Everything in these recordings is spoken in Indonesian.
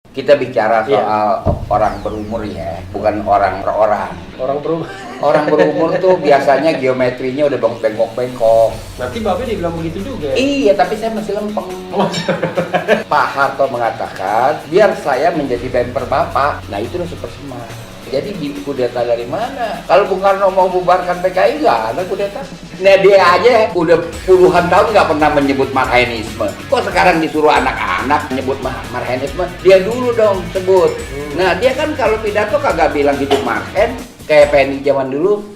Kita bicara Iya. soal orang berumur ya, bukan orang per orang. Orang berumur. Orang berumur tuh biasanya geometrinya udah bengkok-bengkok. Nanti Babe dibilang begitu juga ya? Iya, tapi saya masih lempeng. Pak Harto mengatakan, biar saya menjadi bemper Bapak. Nah, itu udah super smart. Jadi kudeta dari mana? Kalau Bung Karno mau bubarkan PKI, nggak ada kudeta. Nah, dia aja udah puluhan tahun nggak pernah menyebut marhaenisme. Kok sekarang disuruh anak-anak menyebut marhaenisme? Dia dulu dong sebut. Nah, dia kan kalau pidato kagak bilang hidup marhen, kayak PNI zaman dulu.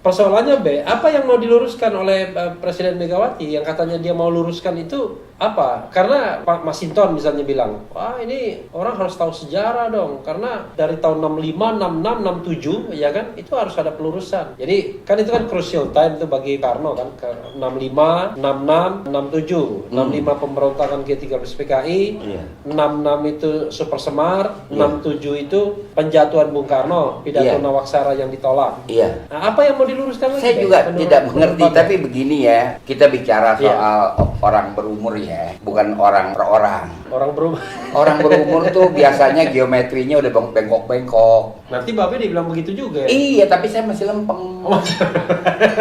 Persoalannya B, apa yang mau diluruskan oleh Presiden Megawati yang katanya dia mau luruskan itu apa? Karena Pak Masinton misalnya bilang, wah ini orang harus tahu sejarah dong, karena dari tahun 65, 66, 67 ya kan, itu harus ada pelurusan. Jadi kan itu kan crucial time itu bagi Karno kan, ke 65, 66, 67. 65 pemberontakan G13 PKI, Iya. 66 itu Super Semar, 67 itu penjatuhan Bung Karno, pidato Iya. Nawaksara yang ditolak. Iya. Nah, apa yang mau diluruskan lagi? Saya Be? juga Menurut- tidak mengerti, menurut tapi begini ya, kita bicara Iya. soal orang berumur ya, bukan orang per orang. orang berumur. Orang berumur tuh biasanya geometrinya udah bengkok-bengkok. Nanti Babe dibilang begitu juga ya? Iya, tapi saya masih lempeng.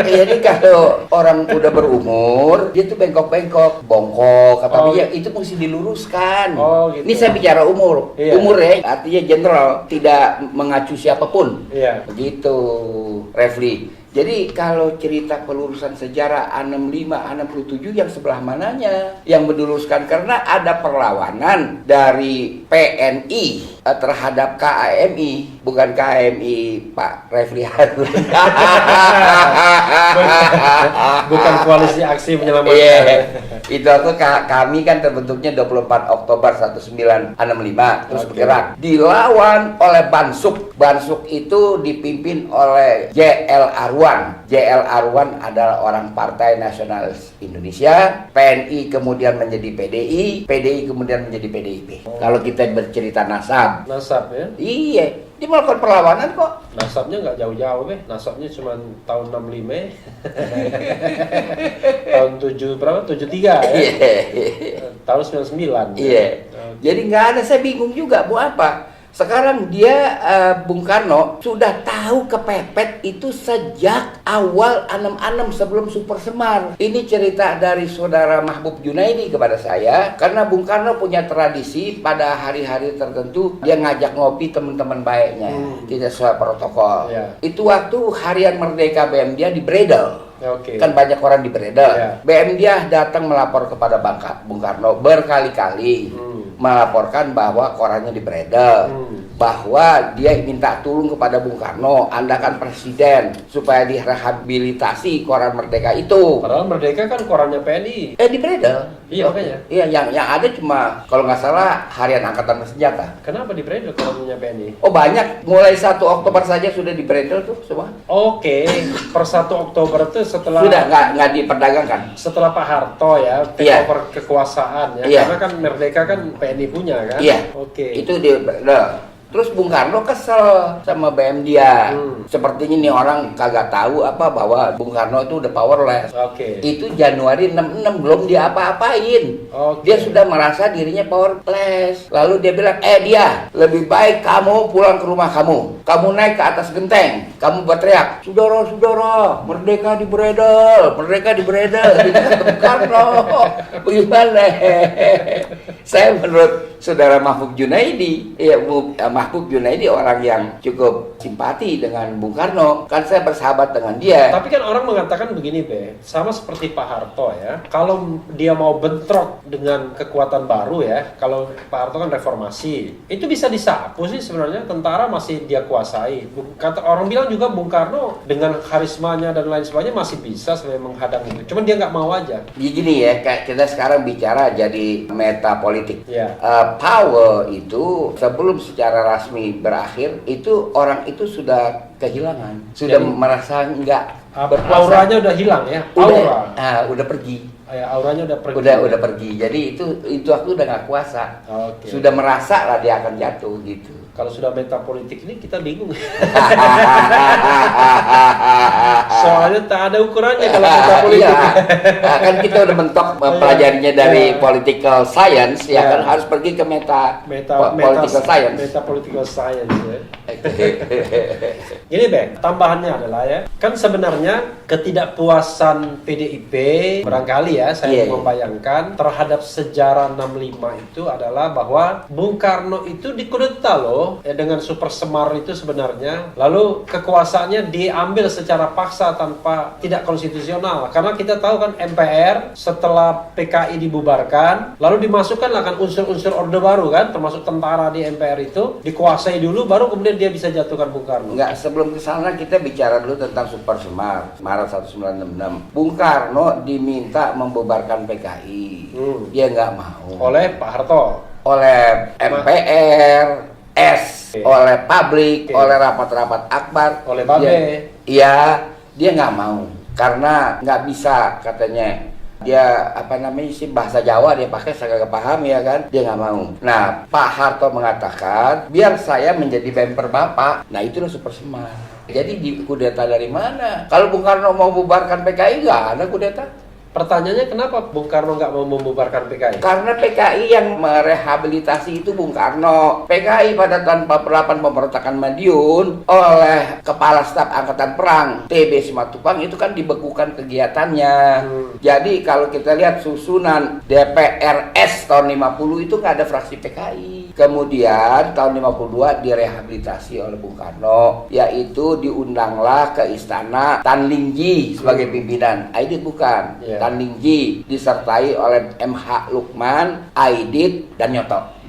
Jadi kalau orang udah berumur, dia tuh bengkok-bengkok, bongkok, Oh. tapi ya itu mesti diluruskan. Oh, gitu. Ini saya bicara umur. Iya. Umur ya, artinya general, tidak mengacu siapapun. Iya. Begitu, Refli. Jadi kalau cerita pelurusan sejarah A65, A67 yang sebelah mananya yang meluruskan, karena ada perlawanan dari PNI terhadap KAMI, bukan KAMI Pak Refli Harun. Bukan koalisi aksi menyelamatkan. Iya. Itu aku kami kan terbentuknya 24 Oktober 1965 terus Oke. bergerak dilawan oleh Bansuk. Bansuk itu dipimpin oleh JL Arwan. JL Arwan adalah orang Partai Nasionalis Indonesia. PNI kemudian menjadi PDI, PDI kemudian menjadi PDIP. Kalau kita bercerita nasab, Nasab ya? iya, dia melakukan perlawanan kok. Nasabnya nggak jauh-jauh Be. Nasabnya cuma tahun 65 ya. Tahun 7 berapa? 73 ya? Iya. Tahun 99. Iya. Oke. Jadi nggak ada, saya bingung juga mau apa. Sekarang dia Bung Karno sudah tahu kepepet itu sejak awal 66 sebelum Super Semar. Ini cerita dari saudara Mahbub Junaidi kepada saya, karena Bung Karno punya tradisi pada hari-hari tertentu dia ngajak ngopi teman-teman baiknya, tidak sesuai protokol. Iya. Itu waktu harian merdeka BM dia di Bredel. Oke. Kan banyak orang di Bredel. Iya. BM dia datang melapor kepada Bung Karno berkali-kali, melaporkan bahwa korannya di Bredel, bahwa dia minta tolong kepada Bung Karno, Anda kan presiden, supaya direhabilitasi koran Merdeka itu. Padahal Merdeka kan korannya PNI. Di Bredel. Iya, makanya. Iya, yang ada cuma kalau nggak salah Harian Angkatan Bersenjata. Kenapa di Bredel korannya PNI? Oh banyak, mulai 1 Oktober saja sudah di Bredel tuh semua. Oke, per 1 Oktober itu setelah Sudah nggak diperdagangkan. setelah Pak Harto ya, take Iya. over kekuasaan ya. Iya. Karena kan Merdeka kan PNI punya kan? Iya. Oke. Itu di Bredel. Terus Bung Karno kesel sama BM dia. Sepertinya nih orang kagak tahu apa bahwa Bung Karno itu udah powerless. Oke. Itu Januari 66 belum dia apa-apain. Oke. Dia sudah merasa dirinya powerless. Lalu dia bilang, dia lebih baik kamu pulang ke rumah kamu. Kamu naik ke atas genteng. Kamu berteriak, saudara-saudara, merdeka di Bredel, merdeka di Bredel. Itu kan Bung Karno. Bagaimana? Saya menurut saudara Mahbub Junaidi, Mahbub Junaidi orang yang cukup simpati dengan Bung Karno. Kan saya bersahabat dengan dia. Tapi kan orang mengatakan begini Be, sama seperti Pak Harto ya. Kalau dia mau bentrok dengan kekuatan baru ya, kalau Pak Harto kan reformasi, itu bisa disapu sih sebenarnya. Tentara masih dia kuasai. Kata orang bilang juga Bung Karno dengan karismanya dan lain sebagainya masih bisa sebenarnya menghadang itu. Cuman dia nggak mau aja. Gini ya, kayak kita sekarang bicara jadi meta politik. Iya. power itu sebelum secara rasmi berakhir itu orang itu sudah kehilangan, sudah Jadi, merasa enggak berkuasa. auranya udah hilang ya, Udah pergi. Ya, auranya udah pergi. Udah pergi. Jadi itu aku udah nggak kuasa. Oke. Sudah merasa lah dia akan jatuh gitu. Kalau sudah meta politik ini kita bingung. Soalnya tak ada ukurannya kalau meta politik. Iya. Nah, kan kita udah mentok pelajarinya dari political science, ya kan harus pergi ke political science. Meta political science ya. Gini Bang, tambahannya adalah ya, kan sebenarnya ketidakpuasan PDIP barangkali ya saya membayangkan terhadap sejarah 65 itu adalah bahwa Bung Karno itu dikudeta loh ya, dengan super semar itu sebenarnya, lalu kekuasaannya diambil secara paksa tanpa tidak konstitusional, karena kita tahu kan MPR setelah PKI dibubarkan lalu dimasukkanlah kan unsur-unsur orde baru kan, termasuk tentara di MPR itu dikuasai dulu baru kemudian dia bisa jatuhkan Bung Karno. Enggak, sebelum ke sana kita bicara dulu tentang super semar Maret 1966. Bung Karno diminta membubarkan PKI, dia nggak mau Oleh Pak Harto, oleh MPR, oleh publik, oleh rapat-rapat akbar, oleh Babe. Iya, dia nggak mau karena nggak bisa katanya. Dia sih bahasa Jawa dia pakai, saya nggak paham ya kan, dia nggak mau. Nah, Pak Harto mengatakan biar saya menjadi bemper bapak. Nah, itu super semar. Jadi di kudeta dari mana? Kalau Bung Karno mau bubarkan PKI nggak ada kudeta. Pertanyaannya kenapa Bung Karno nggak mau membubarkan PKI? Karena PKI yang merehabilitasi itu Bung Karno. PKI pada tahun 48 pemberontakan Madiun oleh Kepala Staf Angkatan Perang TB Simatupang itu kan dibekukan kegiatannya. Jadi kalau kita lihat susunan DPRS tahun 50 itu nggak ada fraksi PKI. Kemudian tahun 52 direhabilitasi oleh Bung Karno, yaitu diundanglah ke istana Tan Lingji sebagai pimpinan. Aidit bukan. Tan Lingji disertai oleh MH Lukman, Aidit, dan Nyoto.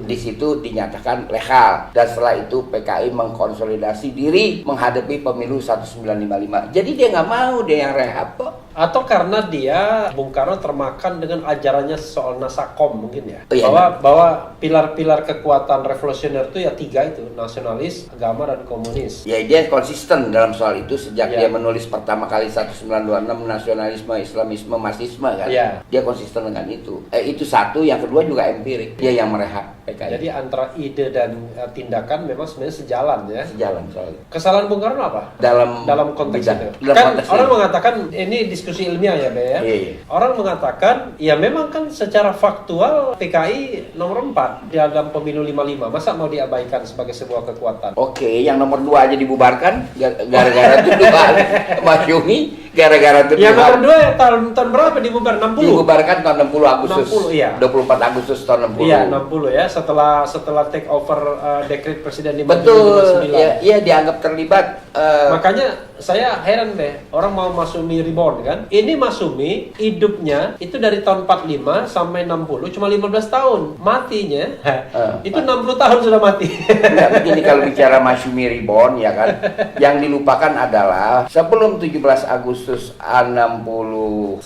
Di situ dinyatakan legal, dan setelah itu PKI mengkonsolidasi diri menghadapi pemilu 1955. Jadi dia nggak mau, dia yang rehab kok. Atau karena dia Bung Karno termakan dengan ajarannya soal Nasakom mungkin ya. Iya, bahwa pilar-pilar kekuatan revolusioner itu ya 3 itu, nasionalis, agama, dan komunis. Ya, dia konsisten dalam soal itu sejak dia menulis pertama kali 1926 nasionalisme, Islamisme, Marxisme kan. Dia konsisten dengan itu. Itu satu, yang kedua juga empirik. Dia yang merehab PKI. Jadi antara ide dan tindakan memang sebenarnya sejalan ya. Sejalan soal itu. Kesalahan Bung Karno apa? Dalam konteks itu. Dalam Kan orang mengatakan ini diskusi ilmiah ya, Be ya. Orang mengatakan ya memang kan secara faktual PKI nomor 4 di dalam pemilu 55. Masa mau diabaikan sebagai sebuah kekuatan? Oke, yang nomor 2 aja dibubarkan gara-gara tuduhan Masyumi, gara-gara tuduhan. Yang nomor 2 ya tahun berapa dibubar? 60. Dibubarkan tahun 60 Agustus. 60, iya. 24 Agustus tahun 60. Iya, 60 ya. Setelah take over dekret presiden 59. Betul. Iya, dianggap terlibat. Makanya saya heran deh, orang mau Masumi reborn kan. Ini Masumi hidupnya itu dari tahun 45 sampai 60 cuma 15 tahun. Matinya itu 60 tahun sudah mati. Enggak, begini kalau bicara Masumi reborn ya kan. Yang dilupakan adalah sebelum 17 Agustus 1960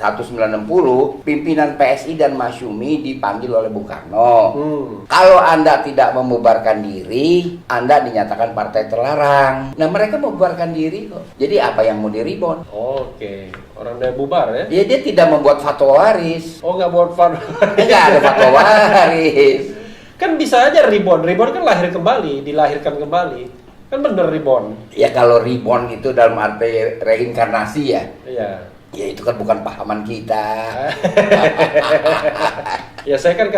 pimpinan PSI dan Masumi dipanggil oleh Bung Karno. Kalau Anda tidak membubarkan diri, Anda dinyatakan partai terlarang. Nah, mereka membubarkan diri kok. Jadi apa yang mau diribon? Oke, orang udah bubar ya? Dia tidak membuat fatwa waris. Oh, nggak buat fatwa. Enggak ada fatwa waris. Kan bisa aja reborn kan lahir kembali, dilahirkan kembali. Kan bener reborn. Ya kalau reborn itu dalam arti reinkarnasi ya. Iya. Ya itu kan bukan pahaman kita. Ya saya kan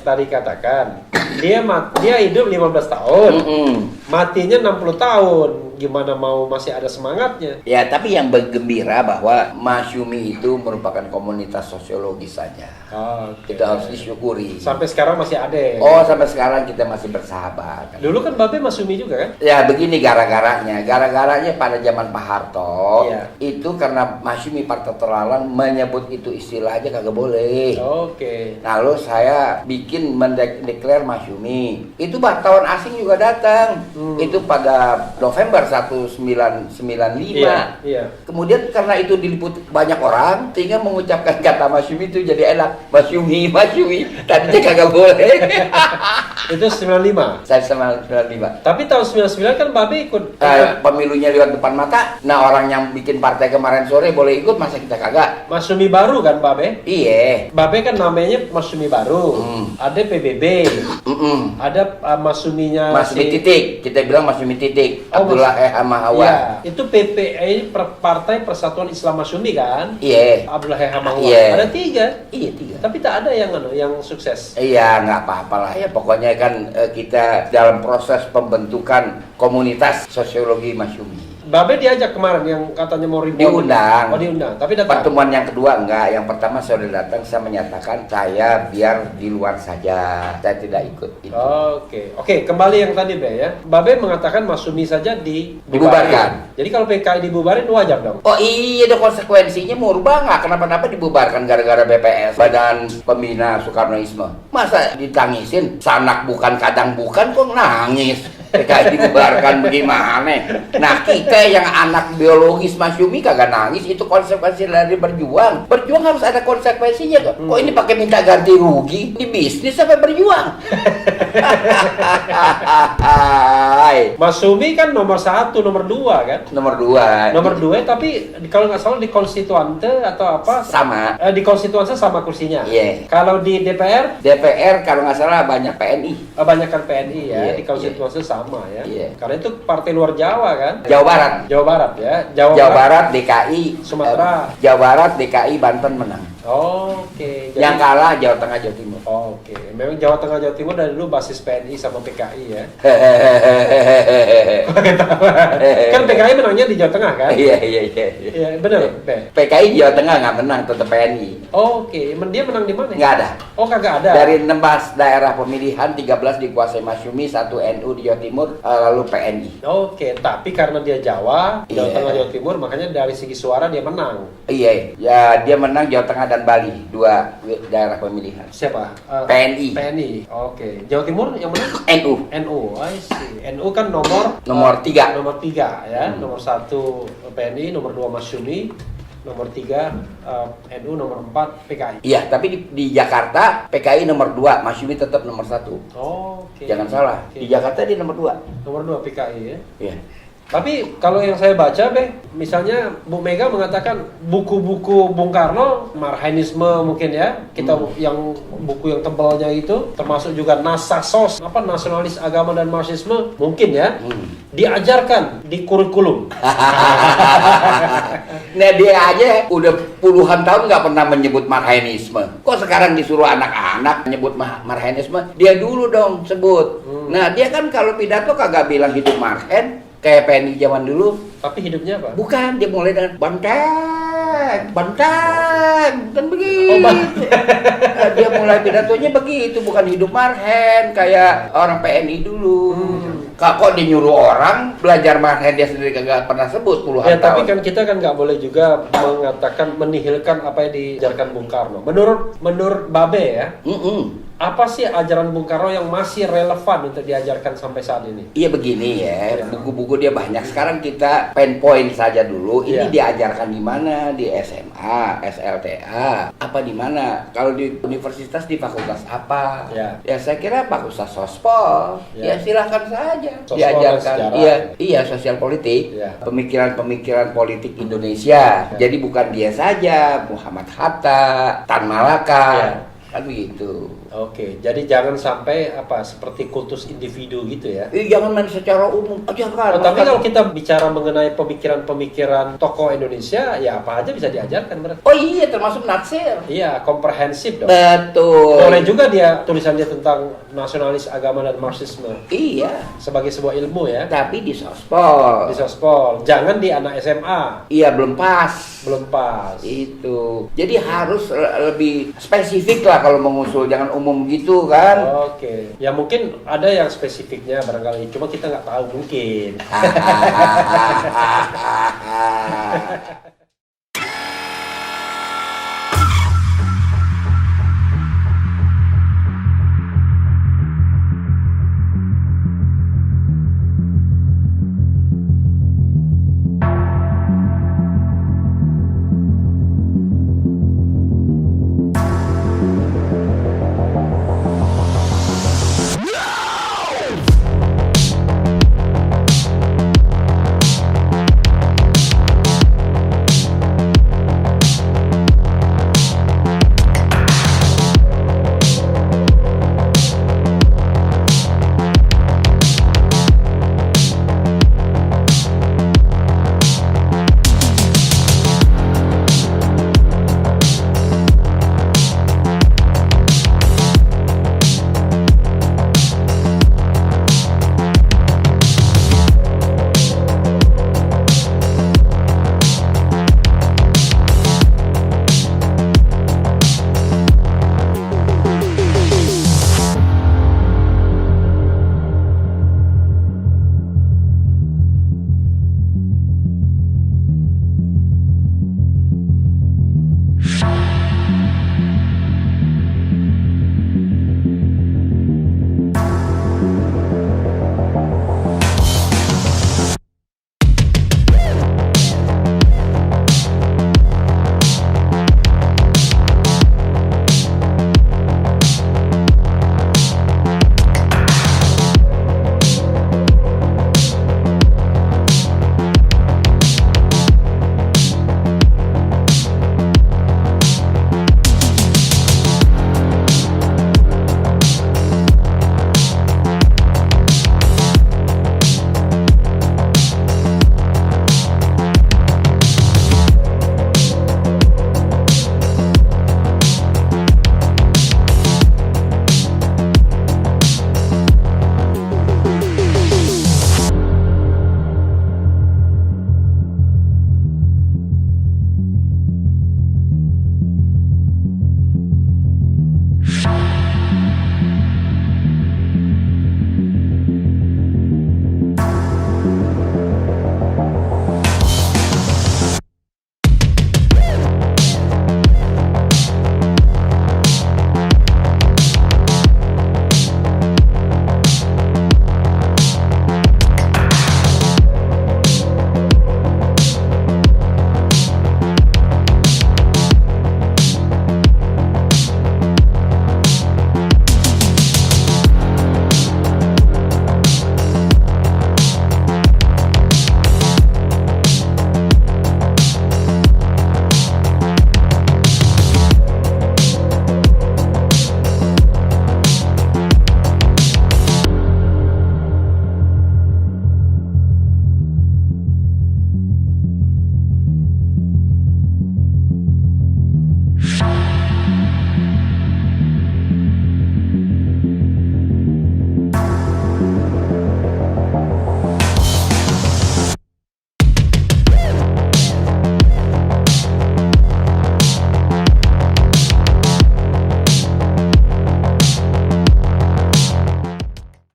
tadi katakan dia hidup 15 tahun. Matinya 60 tahun. Gimana mau masih ada semangatnya? Ya, tapi yang bergembira bahwa Masyumi itu merupakan komunitas sosiologis saja. Itu harus disyukuri. Sampai sekarang masih ada. Oh, sampai sekarang kita masih bersahabat. Dulu kan Babe Masyumi juga kan? Ya, begini gara-garanya. Gara-garanya pada zaman Pak Harto, itu karena Masyumi partai terlarang menyebut itu istilah aja kagak boleh. Oke. Lalu saya bikin mendeklar Masyumi. Itu wartawan asing juga datang. Itu pada November 1995. Iya. Kemudian karena itu diliput banyak orang, sehingga mengucapkan kata Masyumi itu jadi enak. Masyumi. Tadinya kagak boleh. Itu 95. Saya sama 95. Tapi tahun 99 kan Babe ikut. Pemilunya lewat depan mata. Nah, orang yang bikin partai kemarin sore boleh ikut, masa kita kagak? Masyumi baru kan Babe? Iya. Babe kan namanya Masyumi baru. Ada PBB. Ada Masyuminya Masyumi titik. Kita bilang Masyumi titik. Oh, Abdullah Hamahawa. Iya. Itu PPI Partai Persatuan Islam Masyumi kan? Iya. Abdullah Hamahawa. Iya. Ada 3. Iya, 3. Tapi tak ada yang sukses. Iya, nggak apa-apa lah ya. Pokoknya kan kita dalam proses pembentukan komunitas sosiologi Masyumi. Babe diajak kemarin yang katanya mau ribut. Diundang. Oh, diundang. Tapi datang. Pertemuan yang kedua enggak. Yang pertama saya udah datang, saya menyatakan saya biar di luar saja. Saya tidak ikut itu. Oke, kembali yang tadi Be ya. Babe mengatakan Masyumi saja Dibubarkan. Jadi kalau PKI dibubarin wajar dong. Oh iya, ada konsekuensinya mau rubah nggak? Kenapa-napa dibubarkan gara-gara BPS, Badan Pembina Soekarnoisme. Masa ditangisin? Sanak bukan kadang bukan kok nangis. PKI dibubarkan bagaimana? Nah, kita yang anak biologis Masyumi kagak nangis, itu konsekuensi dari berjuang. Berjuang harus ada konsekuensinya kok. Kok ini pakai minta ganti rugi? Di bisnis sampai berjuang. Masyumi kan nomor 1, nomor 2 kan? Nomor 2. Nomor 2 tapi kalau nggak salah di konstituante atau apa? Sama. Di konstituante sama kursinya. Iya. Kalau di DPR? DPR kalau nggak salah banyak PNI. Banyakan PNI ya. Iya, Di konstituante sama ya. Iya. Karena itu partai luar Jawa kan? Jawa Barat. Jawa Barat ya. Jawa Barat, DKI, Sumatera. Jawa Barat, DKI, Banten menang. Oke. Yang kalah Jawa Tengah, Jawa Timur. Oke. Memang Jawa Tengah, Jawa Timur dari dulu basis PNI sama PKI ya. Kan PKI menangnya di Jawa Tengah kan? Iya. Iya, benar. PKI Jawa Tengah nggak menang, tetap PNI. Oke. Dia menang di mana? Nggak ada. Oh, kagak ada. Dari 16 daerah pemilihan, 13 dikuasai Masyumi, 1 NU di Jawa Timur, lalu PNI. Oke, tapi karena dia Jawa, Jawa Iya. Tengah, Jawa Timur, makanya dari segi suara dia menang. Iya, ya dia menang Jawa Tengah dan Bali, 2 daerah pemilihan. Siapa? PNI. PNI. Oke. Jawa Timur yang menang? NU. NU. I see. NU kan nomor 3. Nomor 3 ya. Nomor 1 PNI, nomor 2 Masyumi, nomor 3 NU, nomor 4 PKI. Iya, tapi di Jakarta PKI nomor 2, Masyumi tetap nomor 1. Oke. Jangan salah, Oke. di Jakarta dia nomor 2. Nomor 2 PKI ya. Iya. Tapi kalau yang saya baca, misalnya Bu Mega mengatakan buku-buku Bung Karno, Marhainisme mungkin ya, kita yang buku yang tebalnya itu, termasuk juga Nasasos, nasionalis agama dan Marxisme, mungkin ya, diajarkan di kurikulum. Nah dia aja udah puluhan tahun nggak pernah menyebut Marhainisme. Kok sekarang disuruh anak-anak menyebut Marhainisme? Dia dulu dong sebut. Nah dia kan kalau pidato kagak bilang hidup Marhen, kayak PNI zaman dulu. Tapi hidupnya apa? Bukan, dia mulai dengan banteng, kan begitu. Dia mulai pidatonya begitu, bukan hidup Marhen kayak orang PNI dulu. Kok dia nyuruh orang belajar Marhen, dia sendiri kagak pernah sebut puluhan Ya, tapi tahun. kan kita kan nggak boleh juga mengatakan menihilkan apa yang diajarkan Bung Karno. Menurut Babe ya, apa sih ajaran Bung Karno yang masih relevan untuk diajarkan sampai saat ini? Iya begini ya, buku-buku dia banyak. Sekarang kita pinpoint saja dulu. Ini diajarkan di mana? Di SMA, SLTA, apa di mana? Kalau di universitas di fakultas apa? Ya saya kira fakultas sospol. Ya silahkan saja Sospol diajarkan. dan Iya sosial politik, Ya. pemikiran-pemikiran politik Indonesia. Jadi bukan dia saja, Muhammad Hatta, Tan Malaka, kan begitu. Oke, jadi jangan sampai seperti kultus individu gitu ya. Jangan main secara umum aja kan. Tapi kalau kita bicara mengenai pemikiran-pemikiran tokoh Indonesia, ya apa aja bisa diajarkan berarti. Oh iya, termasuk Natsir. Iya, komprehensif dong. Betul. Boleh juga dia tulisannya tentang nasionalis agama dan Marxisme. Iya. Sebagai sebuah ilmu ya. Tapi di sospol. Di sospol, jangan di anak SMA. Iya, belum pas. Belum pas. Itu. Jadi harus lebih spesifik lah kalau mengusul, jangan umum gitu kan. Oke. Ya mungkin ada yang spesifiknya barangkali, cuma kita nggak tahu mungkin.